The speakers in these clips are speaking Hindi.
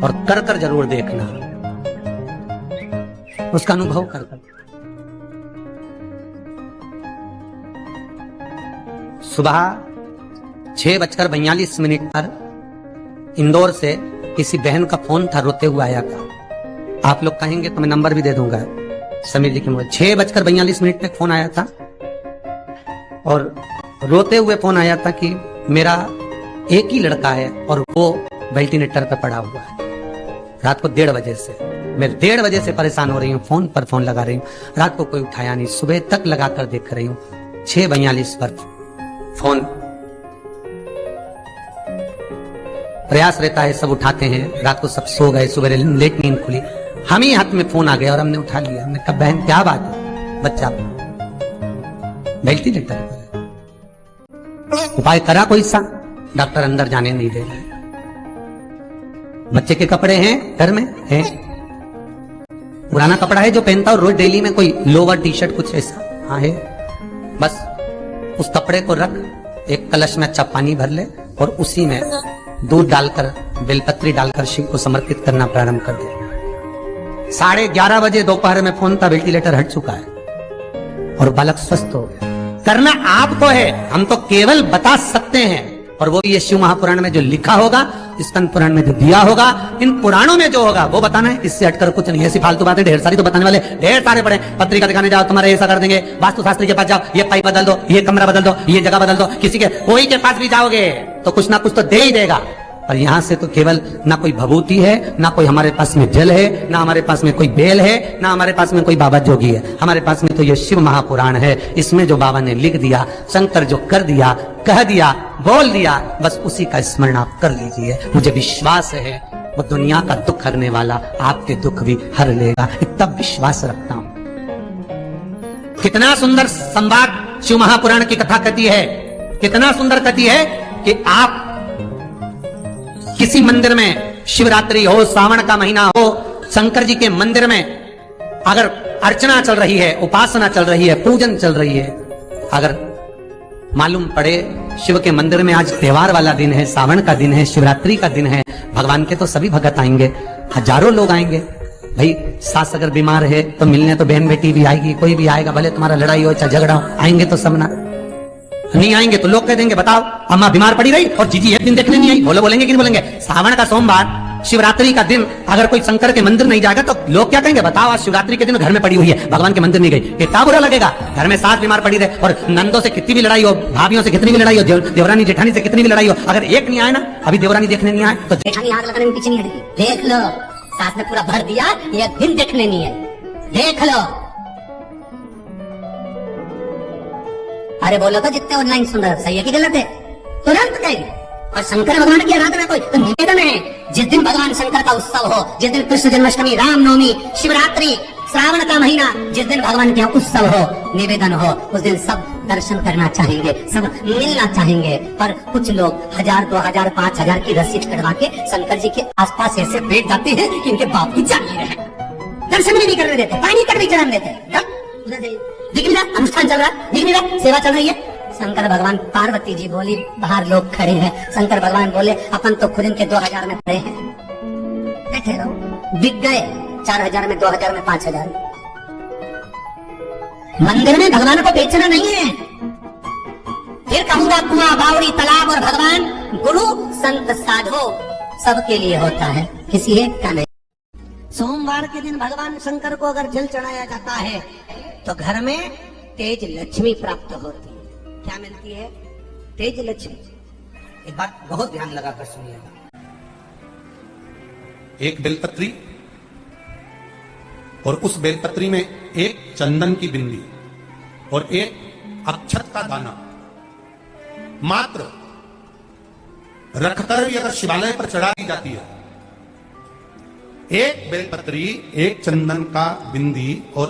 और कर कर जरूर देखना, उसका अनुभव कर कर। सुबह 6:42 पर इंदौर से किसी बहन का फोन था, रोते हुए आया था। आप लोग कहेंगे तो मैं नंबर भी दे दूंगा, समीर जी के मोबाइल। 6:42 पे फोन आया था और रोते हुए फोन आया था कि मेरा एक ही लड़का है और वो वेंटिलेटर पे पड़ा हुआ है। रात को 1:30 बजे से, मैं 1:30 बजे से परेशान हो रही हूँ, फोन पर फोन लगा रही हूँ, रात को कोई उठाया नहीं, सुबह तक लगाकर देख रही हूँ। 6:42 पर फोन, प्रयास रहता है सब उठाते हैं, रात को सब सो गए, सुबह लेट नींद खुली, हम ही हाथ में फोन आ गया और हमने उठा लिया। हमने कहा बहन क्या बात है, बच्चा वेंटिलेटर पर है, उपाय करा कोई सा? डॉक्टर अंदर जाने नहीं दे रहे। बच्चे के कपड़े हैं घर में, हैं पुराना कपड़ा है जो पहनता हो रोज डेली में, कोई लोवर टी शर्ट कुछ ऐसा, हाँ है, बस उस कपड़े को रख, एक कलश में अच्छा पानी भर ले और उसी में दूध डालकर, बेलपत्री डालकर शिव को समर्पित करना प्रारंभ कर दे। 11:30 बजे दोपहर में फोन था, वेंटिलेटर हट चुका है और बालक स्वस्थ हो गया। करना आपको है, हम तो केवल बता सकते हैं, और वो भी ये शिव महापुराण में जो लिखा होगा, स्कंद पुराण में जो दिया होगा, इन पुराणों में जो होगा वो बताना है, इससे हटकर कुछ नहीं। ऐसी फालतू बातें ढेर सारी तो बताने वाले ढेर सारे पड़े। पत्रिका दिखाने जाओ, तुम्हारे ऐसा कर देंगे, वास्तुशास्त्री के पास जाओ, ये पाइप बदल दो, ये कमरा बदल दो, ये जगह बदल दो, किसी के कोई के पास भी जाओगे तो कुछ ना कुछ तो दे ही देगा। और यहां से तो केवल ना कोई भभूति है, ना कोई हमारे पास में जल है, ना हमारे पास में कोई बेल है, ना हमारे पास में कोई बाबा जोगी है। हमारे पास में तो ये शिव महापुराण है। इसमें जो बाबा ने लिख दिया, शंकर जो कर दिया, कह दिया, बोल दिया, बस उसी का स्मरण आप कर लीजिए। मुझे विश्वास है वो दुनिया का दुख हरने वाला आपके दुख भी हर लेगा, इतना विश्वास रखता हूं। कितना सुंदर संवाद शिव महापुराण की कथा कहती है, कितना सुंदर कहती है कि आप किसी मंदिर में शिवरात्रि हो, सावन का महीना हो, शंकर जी के मंदिर में अगर अर्चना चल रही है, उपासना चल रही है, पूजन चल रही है, अगर मालूम पड़े शिव के मंदिर में आज त्योहार वाला दिन है, सावन का दिन है, शिवरात्रि का दिन है, भगवान के तो सभी भगत आएंगे, हजारों लोग आएंगे। भाई सास अगर बीमार है तो मिलने तो बहन बेटी भी आएगी, कोई भी आएगा, भले तुम्हारा लड़ाई हो चाहे झगड़ा हो, आएंगे तो सब ना। नहीं आएंगे तो लोग कह देंगे बताओ अम्मा बीमार पड़ी रही और जीजी एक दिन देखने नहीं आई, बोलेंगे कि नहीं बोलेंगे? सावन का सोमवार, शिवरात्रि का दिन अगर कोई शंकर के मंदिर नहीं जाएगा तो लोग क्या कहेंगे? बताओ आज शिवरात्रि के दिन घर में पड़ी हुई है, भगवान के मंदिर नहीं गई, कितना बुरा लगेगा। घर में सास बीमार पड़ी रहे और नंदों से कितनी भी लड़ाई हो, भाभियों से कितनी भी लड़ाई हो, देवरानी जेठानी से कितनी भी लड़ाई हो, अगर एक नहीं आए ना, अभी देवरानी देखने नहीं आए तो जेठानी आग लगाने में पीछे नहीं हटेगी। देख लो सास ने पूरा भर दिया, एक दिन देखने नहीं है, देख लो। अरे बोलो तो जितने ऑनलाइन सुन रहे, सही है कि गलत है? तुरंत कहेंगे। और शंकर भगवान की आराधना कोई तो निवेदन है, जिस दिन भगवान शंकर का उत्सव हो, जिस दिन कृष्ण जन्माष्टमी, रामनवमी, शिवरात्रि, श्रावण का महीना, जिस दिन भगवान के उत्सव हो, निवेदन हो, उस दिन सब दर्शन करना चाहेंगे, सब मिलना चाहेंगे। पर कुछ लोग 1000, 2000, 5000 की रसीद कटवा के शंकर जी के आसपास ऐसे बैठ जाते हैं कि इनके बाप की जागीर है, दर्शन भी नहीं करने देते, पानी तक नहीं चढ़ाने देते। दिख नहीं रहा अनुष्ठान चल रहा है, दिख नहीं रहा सेवा चल रही है। शंकर भगवान, पार्वती जी बोली बाहर लोग खड़े हैं, शंकर भगवान बोले अपन तो खुद इनके 2000 में खड़े हैं, बैठे रहो। बिक गए 4000 में, 2000 में, 5000। मंदिर में भगवान को बेचना नहीं है। फिर कहूंगा कुआं, बावड़ी, तालाब और भगवान, गुरु, संत, साधु सबके लिए होता है, किसी एक का नहीं। सोमवार के दिन भगवान शंकर को अगर जल चढ़ाया जाता है तो घर में तेज लक्ष्मी प्राप्त होती है। क्या मिलती है? तेज लक्ष्मी। एक बात बहुत ध्यान लगाकर सुनिएगा। एक बेलपत्री और उस बेलपत्री में एक चंदन की बिंदी और एक अक्षत का दाना मात्र रखकर भी अगर शिवालय पर चढ़ा दी जाती है, एक बेलपत्री, एक चंदन का बिंदी, और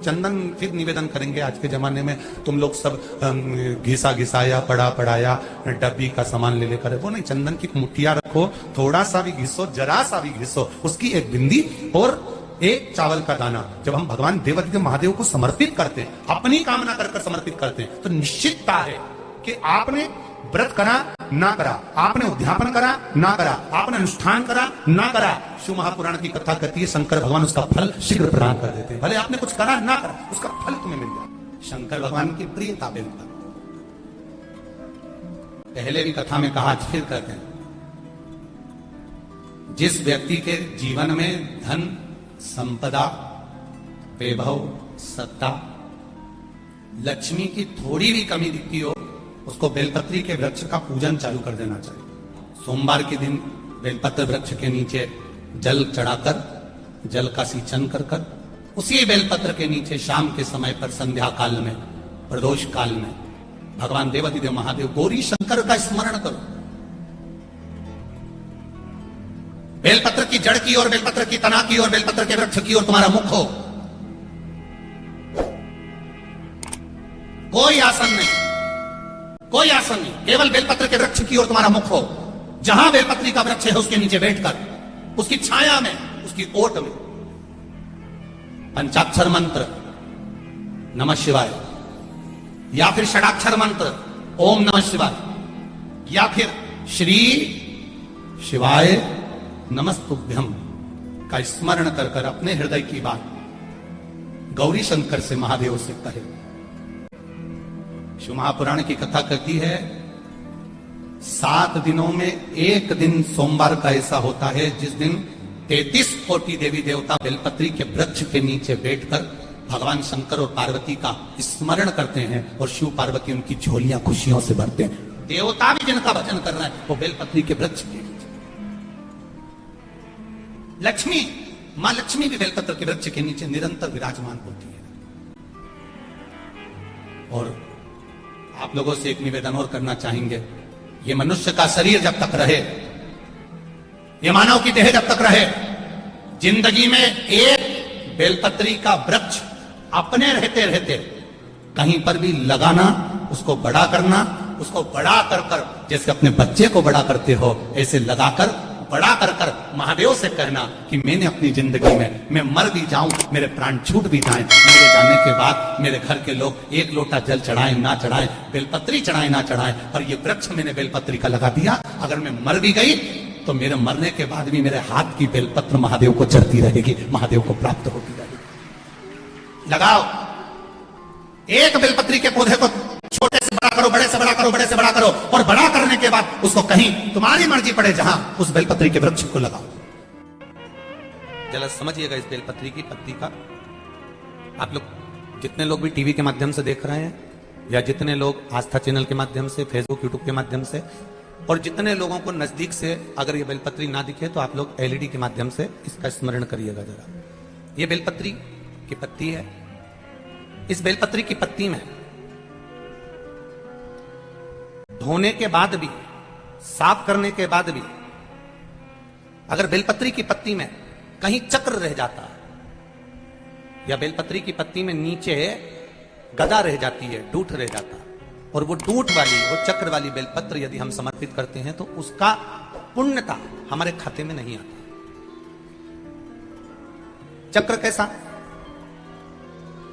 चंदन फिर निवेदन करेंगे। आज के जमाने में तुम लोग सब घिसा घिसाया, पड़ा पड़ाया, डब्बी का सामान ले लेकर, वो नहीं, चंदन की मुठ्ठियां रखो, थोड़ा सा भी घिसो, जरा सा भी घिसो, उसकी एक बिंदी और एक चावल का दाना। जब हम भगवान देवाधिदेव महादेव को समर्पित करते हैं, अपनी कामना कर समर्पित करते हैं, तो निश्चितता है कि आपने व्रत करा ना करा, आपने उद्यापन करा ना करा, आपने अनुष्ठान करा ना करा, शिव महापुराण की कथा कहती है शंकर भगवान उसका फल शीघ्र प्रदान कर देते हैं। भले आपने कुछ करा ना करा, उसका फल तुम्हें मिल जाए। शंकर भगवान की प्रियता बेलपत्र। पहले भी कथा में कहा, फिर कहते हैं, जिस व्यक्ति के जीवन में धन, संपदा, वैभव, सत्ता, लक्ष्मी की थोड़ी भी कमी दिखती हो, उसको बेलपत्री के वृक्ष का पूजन चालू कर देना चाहिए। सोमवार के दिन बेलपत्र वृक्ष के नीचे जल चढ़ाकर, जल का सिंचन कर कर, उसी बेलपत्र के नीचे शाम के समय पर संध्या काल में, प्रदोष काल में भगवान देवाधिदेव महादेव गौरी शंकर का स्मरण करो। बेलपत्र की जड़ की ओर, बेलपत्र की तना की ओर, बेलपत्र के वृक्ष की ओर तुम्हारा मुख हो। कोई आसन नहीं, कोई आसन नहीं, केवल बेलपत्र के वृक्ष की ओर तुम्हारा मुख हो। जहां बेलपत्री का वृक्ष है उसके नीचे बैठकर, उसकी छाया में, उसकी ओट में पंचाक्षर मंत्र नमः शिवाय, या फिर षडाक्षर मंत्र ओम नमः शिवाय, या फिर श्री शिवाय नमस्तुभ्यम का स्मरण कर कर अपने हृदय की बात गौरी शंकर से, महादेव से कहे। शिव महापुराण की कथा कहती है 7 दिनों में एक दिन सोमवार का ऐसा होता है जिस दिन 33 कोटि देवी देवता बेलपत्री के वृक्ष के नीचे बैठकर भगवान शंकर और पार्वती का स्मरण करते हैं और शिव पार्वती उनकी झोलियां खुशियों से भरते हैं। देवता भी जिनका भजन कर रहा है वो बेलपत्री के वृक्ष के नीचे। लक्ष्मी, मां लक्ष्मी भी बेलपत्र के वृक्ष के नीचे निरंतर विराजमान होती है। और आप लोगों से एक निवेदन और करना चाहेंगे, ये मनुष्य का शरीर जब तक रहे, ये मानव की देह जब तक रहे, जिंदगी में एक बेलपत्री का वृक्ष अपने रहते रहते कहीं पर भी लगाना, उसको बड़ा करना, उसको बड़ा कर कर जैसे अपने बच्चे को बड़ा करते हो ऐसे लगाकर बड़ा कर कर महादेव से कहना कि मैंने अपनी जिंदगी में, मैं मर भी जाऊं, मेरे प्राण छूट भी जाएं, मेरे जाने के बाद मेरे घर के लोग एक लोटा जल चढ़ाएं ना चढ़ाएं, बेलपत्री चढ़ाएं ना चढ़ाएं, और ये वृक्ष मैंने बेलपत्री का लगा दिया, अगर मैं मर भी गई तो मेरे मरने के बाद भी मेरे हाथ की बेलपत्र महादेव को चढ़ती रहेगी, महादेव को प्राप्त होती रहेगी। लगाओ एक बेलपत्री के पौधे को, छोटे से बड़ा करो, बड़े से बड़ा करो, बड़े से बड़ा करो, और बड़ा करने के बाद उसको कहीं तुम्हारी मर्जी पड़े जहां, उस बेलपत्री के वृक्ष को लगाओ। जरा समझिएगा इस बेलपत्री की पत्ती का। आप लोग जितने लोग भी टीवी के माध्यम से देख रहे हैं, या जितने लोग आस्था चैनल के माध्यम से, फेसबुक, यूट्यूब के माध्यम से, और जितने लोगों को नजदीक से अगर ये बेलपत्री ना दिखे तो आप लोग एलईडी के माध्यम से इसका स्मरण करिएगा जरा। ये बेलपत्री की पत्ती है। इस बेलपत्री की पत्ती में धोने के बाद भी, साफ करने के बाद भी अगर बेलपत्री की पत्ती में कहीं चक्र रह जाता है, या बेलपत्री की पत्ती में नीचे गदा रह जाती है, डूठ रह जाता है, और वो डूठ वाली, वो चक्र वाली बेलपत्र यदि हम समर्पित करते हैं तो उसका पुण्यता हमारे खाते में नहीं आता। चक्र कैसा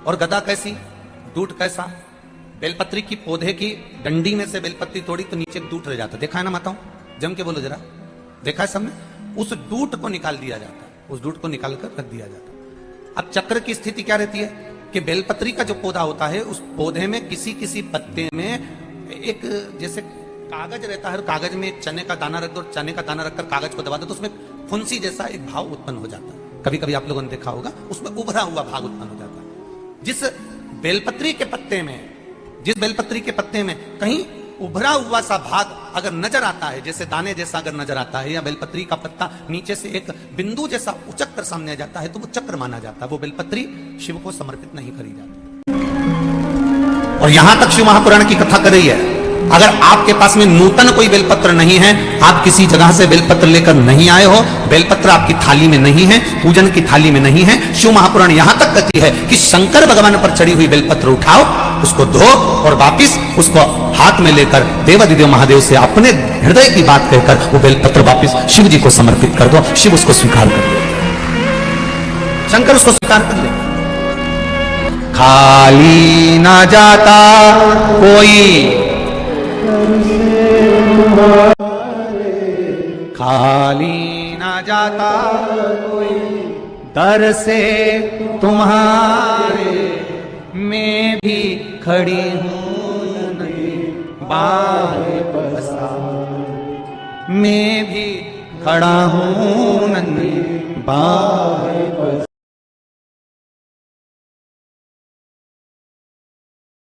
और गदा कैसी, डूठ कैसा? बेलपत्री की पौधे की डंडी में से बेलपत्री तोड़ी तो नीचे डूठ रह जाता, देखा है ना माताओं? जम के बोलो जरा, देखा है सबने? उस डूठ को निकाल दिया जाता, उस डूठ को निकाल कर रख दिया जाता। अब चक्र की स्थिति क्या रहती है कि बेलपत्री का जो पौधा होता है उस पौधे में किसी किसी पत्ते में एक जैसे कागज रहता है, कागज में एक चने का दाना रख दो, चने का दाना रखकर कागज को दबा दो तो उसमें फुंसी जैसा एक भाव उत्पन्न हो जाता है। कभी कभी आप लोगों ने देखा होगा, उसमें उभरा हुआ भाग उत्पन्न हो जाता है। जिस बेलपत्री के पत्ते में, जिस बेलपत्री के पत्ते में कहीं उभरा हुआ सा भाग अगर नजर आता है, जैसे दाने जैसा अगर नजर आता है, या बेलपत्री का पत्ता नीचे से एक बिंदु जैसा उचक कर सामने आ जाता है, तो वो चक्र माना जाता है, वो बेलपत्री शिव को समर्पित नहीं करी जाती। और यहां तक शिव महापुराण की कथा कर रही है, अगर आपके पास में नूतन कोई बेलपत्र नहीं है, आप किसी जगह से बेलपत्र लेकर नहीं आए हो, बेलपत्र आपकी थाली में नहीं है, पूजन की थाली में नहीं है, शिव महापुराण यहां तक कहती है कि शंकर भगवान पर चढ़ी हुई बेलपत्र उठाओ, उसको धो और वापिस उसको हाथ में लेकर देवाधिदेव महादेव से अपने हृदय की बात कहकर वो बेलपत्र वापिस शिव जी को समर्पित कर दो। शिव उसको स्वीकार कर ले, शंकर उसको स्वीकार कर ले। खाली ना जाता कोई खाली ना जाता कोई दर से तुम्हारे, मैं भी खड़ी हूँ नहीं बाहे बसा, मैं भी खड़ा हूँ नहीं बाहे बसा।